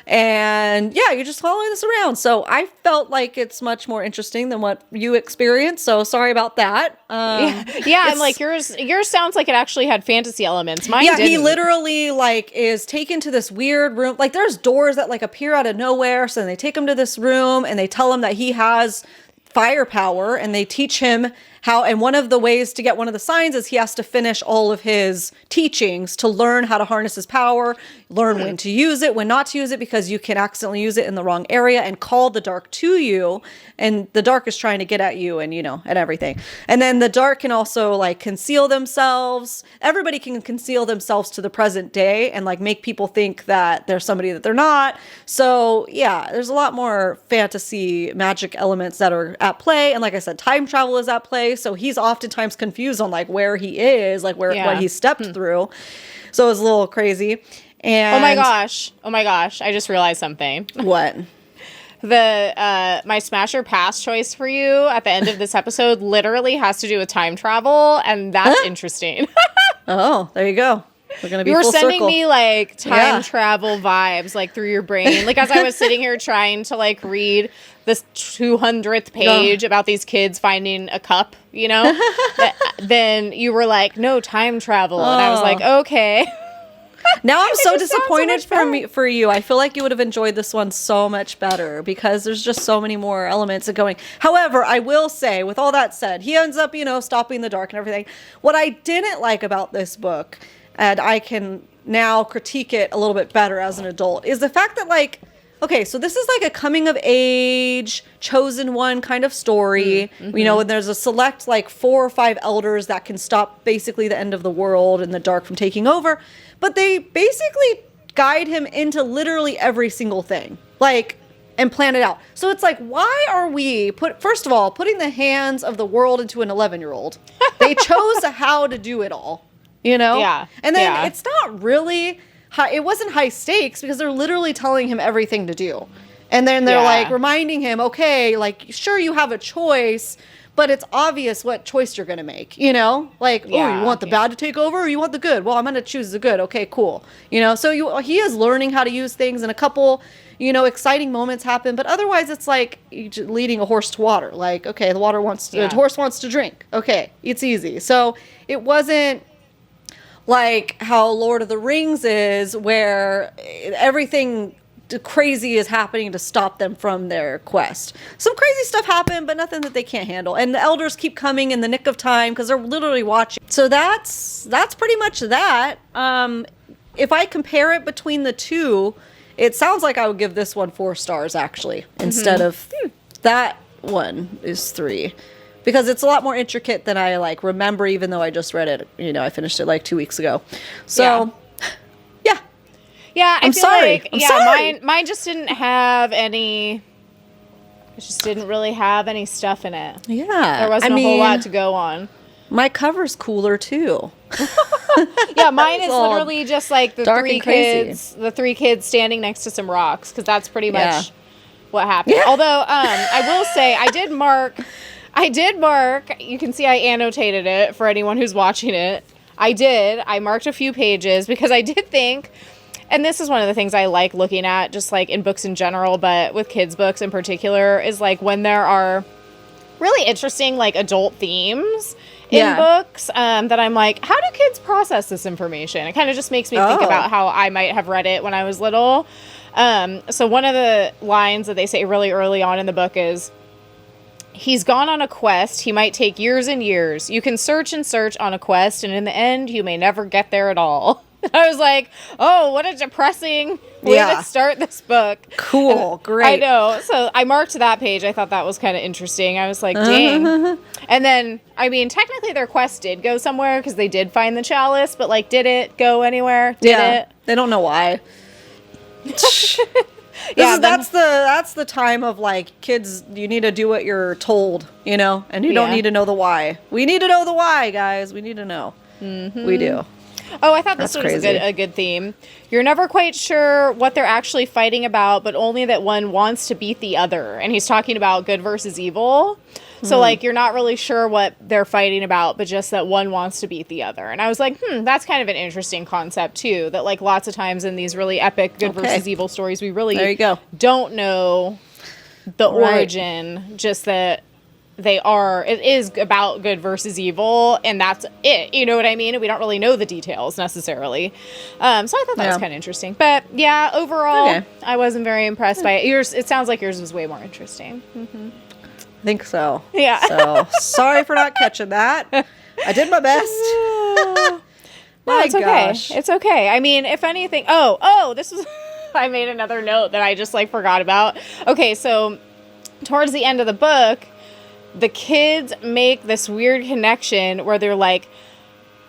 A: And you're just following this around. So I felt like it's much more interesting than what you experienced. So sorry about that.
B: And like yours sounds like it actually had fantasy elements. Mine didn't.
A: He literally like is taken to this weird room. Like there's doors that like appear out of nowhere. So then they take him to this room and they tell him that he has firepower, and they teach him how, and one of the ways to get one of the signs is he has to finish all of his teachings to learn how to harness his power, learn when to use it, when not to use it, because you can accidentally use it in the wrong area and call the dark to you. And the dark is trying to get at you and, and everything. And then the dark can also like conceal themselves. Everybody can conceal themselves to the present day and like make people think that they're somebody that they're not. So there's a lot more fantasy magic elements that are at play. And like I said, time travel is at play. So he's oftentimes confused on like where he is, like what he stepped through. So it was a little crazy. And
B: oh my gosh, I just realized something.
A: What?
B: My smash or pass choice for you at the end of this episode literally has to do with time travel, and that's interesting.
A: Oh, there you go. We're gonna be
B: you were
A: full
B: sending
A: circle.
B: me like time travel vibes like through your brain, like as I was sitting here trying to like read this 200th page about these kids finding a cup, then you were like, no, time travel. And I was like, okay.
A: Now I'm so
B: just sounds so
A: disappointed
B: much better.
A: for you. I feel like you would have enjoyed this one so much better because there's just so many more elements of going. However, I will say, with all that said, he ends up, stopping the dark and everything. What I didn't like about this book, and I can now critique it a little bit better as an adult, is the fact that, like, okay, so this is like a coming of age, chosen one kind of story, and there's a select like 4 or 5 elders that can stop basically the end of the world and the dark from taking over. But they basically guide him into literally every single thing, like, and plan it out. So it's like, why are we, first of all, putting the hands of the world into an 11-year-old? They chose how to do it all,
B: Yeah.
A: And then it's not really high, it wasn't high stakes because they're literally telling him everything to do. And then they're like reminding him, okay, like, sure, you have a choice, but it's obvious what choice you're going to make, Like, oh, you want the bad to take over or you want the good? Well, I'm going to choose the good. Okay, cool. So he is learning how to use things, and a couple, exciting moments happen, but otherwise it's like leading a horse to water. Like, okay, the horse wants to drink. Okay, it's easy. So it wasn't like how Lord of the Rings is, where everything crazy is happening to stop them from their quest. Some crazy stuff happened, but nothing that they can't handle. And the elders keep coming in the nick of time because they're literally watching. So that's pretty much that. If I compare it between the two, it sounds like I would give this one 4 stars actually, instead of that one is 3. Because it's a lot more intricate than I remember, even though I just read it. I finished it 2 weeks ago. So
B: yeah,
A: I'm sorry.
B: Mine just didn't have any. It just didn't really have any stuff in it.
A: Yeah,
B: there wasn't a whole lot to go on.
A: My cover's cooler too.
B: Yeah, mine is literally just like the
A: dark
B: 3
A: and crazy.
B: the 3 kids standing next to some rocks, because that's pretty much what happened.
A: Yeah.
B: Although I will say I did mark. You can see I annotated it for anyone who's watching it. I marked a few pages because I did think. And this is one of the things I like looking at, just like in books in general, but with kids' books in particular, is like when there are really interesting like adult themes in books that I'm like, how do kids process this information? It kind of just makes me think about how I might have read it when I was little. So one of the lines that they say really early on in the book is, he's gone on a quest. He might take years and years. You can search and search on a quest, and in the end, you may never get there at all. I was like, oh, what a depressing way to start this book.
A: Cool. Great.
B: I know. So I marked that page. I thought that was kind of interesting. I was like, dang. And then, I mean, technically their quest did go somewhere because they did find the chalice, but like, did it go anywhere? Did it?
A: They don't know why. That's the time of like, kids, you need to do what you're told, and you don't need to know the why. We need to know the why, guys. We need to know. We do.
B: Oh, I thought this was a good theme. You're never quite sure what they're actually fighting about, but only that one wants to beat the other. And he's talking about good versus evil. So, like, you're not really sure what they're fighting about, but just that one wants to beat the other. And I was like, that's kind of an interesting concept, too. That, like, lots of times in these really epic good versus evil stories, we really don't know the origin, just that it is about good versus evil, and that's it. You know what I mean? And we don't really know the details necessarily. So I thought that was kind of interesting. But yeah, overall, I wasn't very impressed by it. Yours, it sounds like yours was way more interesting.
A: I think so.
B: Yeah.
A: So sorry for not catching that. I did my best.
B: No, it's okay. It's okay. I mean, if anything, this was, I made another note that I just like forgot about. Okay. So towards the end of the book, the kids make this weird connection where they're like,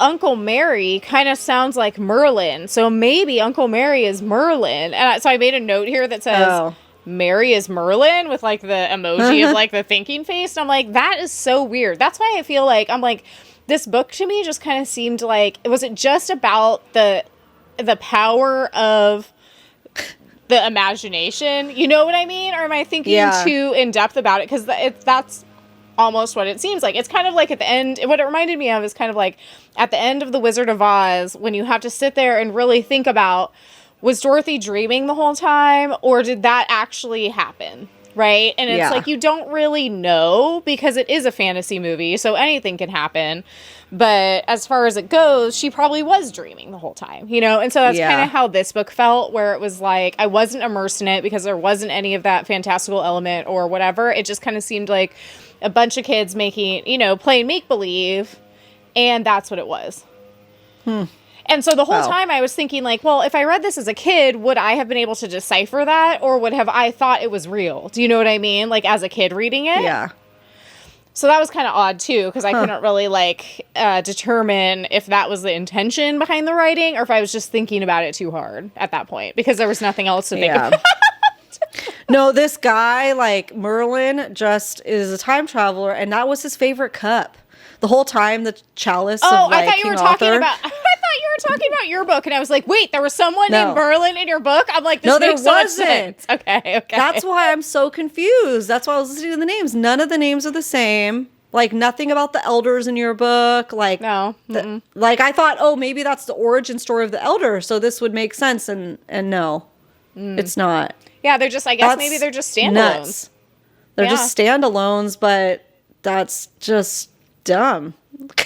B: Uncle Mary kind of sounds like Merlin. So maybe Uncle Mary is Merlin. And so I made a note here that says, Mary is Merlin, with like the emoji of like the thinking face. And I'm like, that is so weird. That's why I feel like, I'm like, this book to me just kind of seemed like, was it just about the power of the imagination? You know what I mean? Or am I thinking too in depth about it? Because that's almost what it seems like. It's kind of like at the end, what it reminded me of is kind of like at the end of The Wizard of Oz, when you have to sit there and really think about, was Dorothy dreaming the whole time, or did that actually happen? right? And it's
A: Yeah.
B: like, you don't really know because it is a fantasy movie, so anything can happen. But as far as it goes, she probably was dreaming the whole time, you know? And so that's
A: Yeah.
B: kind of how this book felt, where it was like, I wasn't immersed in it because there wasn't any of that fantastical element or whatever. It just kind of seemed like a bunch of kids making, you know, playing make-believe, and that's what it was. And so the whole time I was thinking, like, well, if I read this as a kid, would I have been able to decipher that, or would have I thought it was real? Do you know what I mean? Like, as a kid reading it?
A: Yeah.
B: So that was kind of odd, too, because I couldn't really, like, determine if that was the intention behind the writing or if I was just thinking about it too hard at that point, because there was nothing else to think about.
A: No, this guy, like, Merlin, just is a time traveler, and that was his favorite cup. The whole time, the chalice of, like,
B: I thought you were
A: King
B: talking
A: Arthur.
B: about... I thought you were talking about your book, and I was like, wait, there was someone
A: No.
B: named Merlin in your book? I'm like, this
A: No, there
B: makes so much
A: wasn't.
B: sense. Okay.
A: That's why I'm so confused. That's why I was listening to the names. None of the names are the same. Like, nothing about the elders in your book. Like,
B: No.
A: like, I thought, oh, maybe that's the origin story of the elder, so this would make sense. And no, it's not.
B: Yeah, they're just, I guess
A: That's
B: maybe they're just standalones.
A: nuts. They're
B: Yeah.
A: just standalones, but that's just dumb.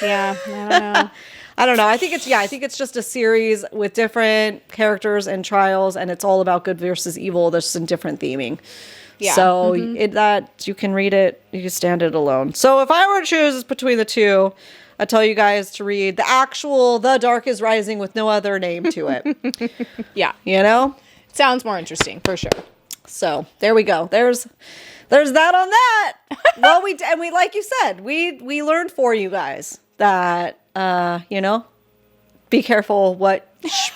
B: Yeah, I don't know.
A: I don't know. I think it's just a series with different characters and trials, and it's all about good versus evil. There's some different theming.
B: Yeah.
A: So that you can read it, you can stand it alone. So if I were to choose between the two, I tell you guys to read the actual The Dark is Rising with no other name to it.
B: Yeah.
A: You know?
B: Sounds more interesting, for sure.
A: So there we go. There's that on that. Well, we like you said, we learned for you guys that you know, be careful what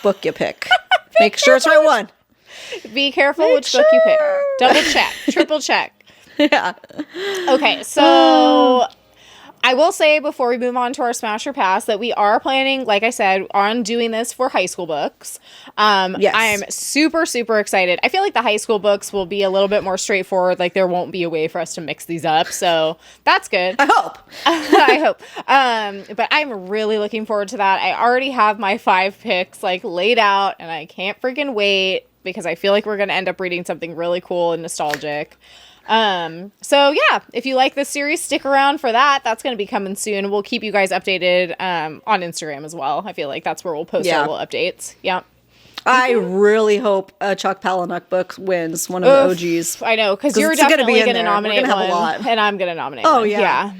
A: book you pick. Make sure it's the right one.
B: Be careful which book you pick. Double check. Triple check.
A: Yeah.
B: Okay, so I will say before we move on to our Smash or Pass that we are planning, like I said, on doing this for high school books.
A: Yes.
B: I am super, super excited. I feel like the high school books will be a little bit more straightforward. Like, there won't be a way for us to mix these up. So that's good.
A: I hope.
B: I hope. But I'm really looking forward to that. I already have my 5 picks, like, laid out, and I can't freaking wait because I feel like we're going to end up reading something really cool and nostalgic. So yeah, if you like this series, stick around for that. That's going to be coming soon. We'll keep you guys updated on Instagram as well. I feel like that's where we'll post our little updates. Yeah.
A: I really hope a Chuck Palahniuk book wins one of the OGs.
B: I know, because you're
A: it's gonna
B: definitely
A: be in
B: going to
A: there. We're
B: nominate
A: gonna have a
B: one,
A: lot.
B: and I'm going to nominate
A: Oh,
B: one.
A: yeah.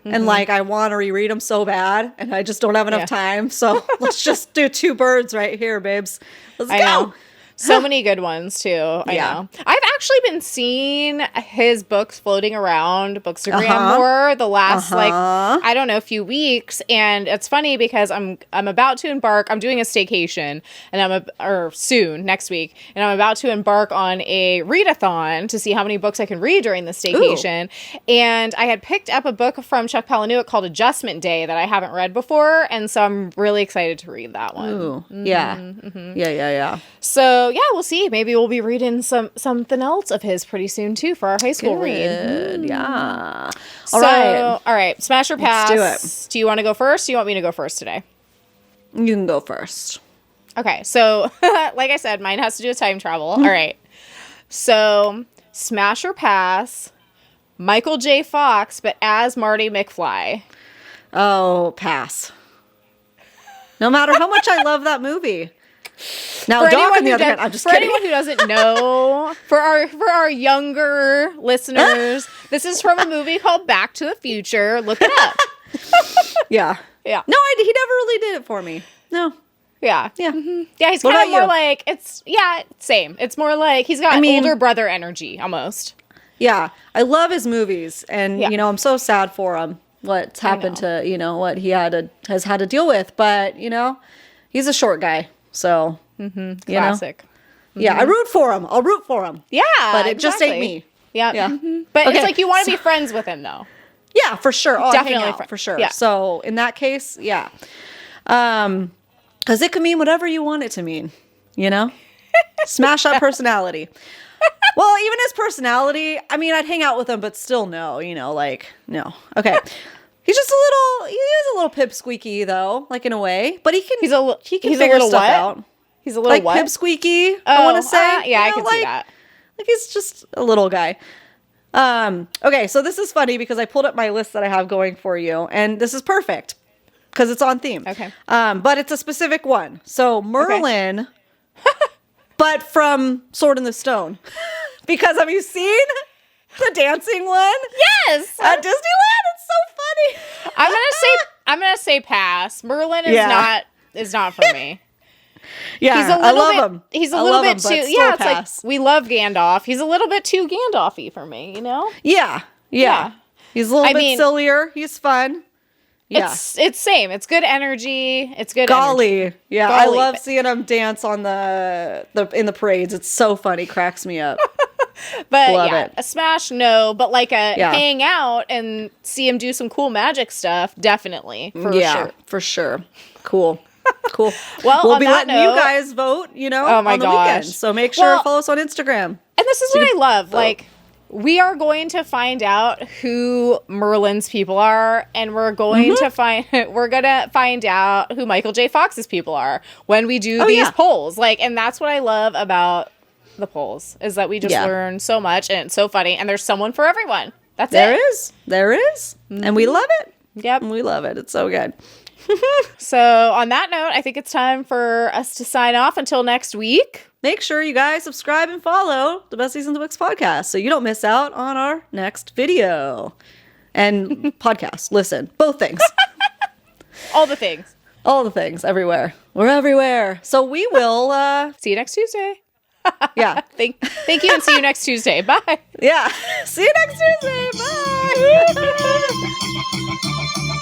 A: And like, I want to reread them so bad, and I just don't have enough time. So let's just do 2 birds right here, babes. Let's go.
B: Know. So many good ones, too. I know. I've actually been seeing his books floating around Bookstagram more the last, like, I don't know, few weeks. And it's funny because I'm about to embark. I'm doing a staycation, and or soon, next week. And I'm about to embark on a readathon to see how many books I can read during the staycation. Ooh. And I had picked up a book from Chuck Palahniuk called Adjustment Day that I haven't read before. And so I'm really excited to read that one.
A: Ooh. Yeah. Yeah.
B: So, yeah, we'll see. Maybe we'll be reading something else of his pretty soon, too, for our high school read.
A: Yeah.
B: All right. Smash or Pass.
A: Let's do it.
B: Do you want to go first? Do you want me to go first today?
A: You can go first.
B: Okay. So, like I said, mine has to do with time travel. All right. So, Smash or Pass, Michael J. Fox, but as Marty McFly.
A: Oh, pass. No matter how much I love that movie. Now, Doc, on the other hand, I'm just kidding.
B: For anyone who doesn't know, for our younger listeners, this is from a movie called Back to the Future. Look it up.
A: Yeah.
B: Yeah.
A: No, he never really did it for me. No.
B: Yeah.
A: Yeah.
B: Mm-hmm. Yeah, he's kind of more like, same. It's more like he's got older brother energy, almost.
A: Yeah. I love his movies. And, you know, I'm so sad for him, what's happened to, you know, what he has had to deal with. But, you know, he's a short guy. So,
B: Classic.
A: Yeah, I root for him. I'll root for him.
B: Yeah,
A: but it just ain't me.
B: Yeah. But it's like you want to be friends with him, though.
A: Yeah, for sure. Oh,
B: definitely
A: for sure.
B: Yeah.
A: So in that case, yeah, because it can mean whatever you want it to mean. You know, smash that personality. Well, even his personality. I mean, I'd hang out with him, but still, no. You know, like no. Okay. He is a little pipsqueaky though, like in a way, but he can figure stuff out.
B: He's a little
A: like
B: what?
A: pipsqueaky. I want to say,
B: yeah, I can see that.
A: Like he's just a little guy, Okay, so this is funny because I pulled up my list that I have going for you, and this is perfect because it's on theme.
B: Okay.
A: But it's a specific one. So Merlin, but from Sword in the Stone. Because have you seen the dancing one?
B: Yes.
A: At Disneyland? It's so funny.
B: I'm gonna say pass. Merlin is not for me.
A: Yeah, I love him.
B: He's a little bit too. Yeah, it's
A: pass.
B: like we love Gandalf. He's a little bit too Gandalf-y for me. You know?
A: Yeah. He's a little bit sillier. He's fun. Yeah.
B: It's same. It's good energy. It's good.
A: Golly.
B: Energy.
A: Yeah.
B: Golly.
A: I love seeing him dance on in the parades. It's so funny. Cracks me up.
B: But
A: love
B: yeah,
A: it.
B: a smash, no. But like a hang out and see him do some cool magic stuff, definitely.
A: For sure. Cool.
B: Well,
A: we'll
B: on
A: be
B: that
A: letting
B: note,
A: you guys vote,
B: oh my
A: on the
B: gosh.
A: weekend. So make sure to follow us on Instagram.
B: And this is what I love. Vote. Like, we are going to find out who Merlin's people are, and we're going to find out who Michael J. Fox's people are when we do these polls. Like, and that's what I love about the polls is that we just learn so much, and it's so funny. And there's someone for everyone. That's
A: There is, and we love it.
B: Yep,
A: we love it. It's so good.
B: So on that note, I think it's time for us to sign off until next week.
A: Make sure you guys subscribe and follow the Besties and the Books podcast so you don't miss out on our next video and podcast. Listen, both things.
B: All the things.
A: All the things, everywhere. We're everywhere. So we will
B: see you next Tuesday.
A: Yeah.
B: Thank you, and see you next Tuesday. Bye.
A: Yeah. See you next Tuesday. Bye.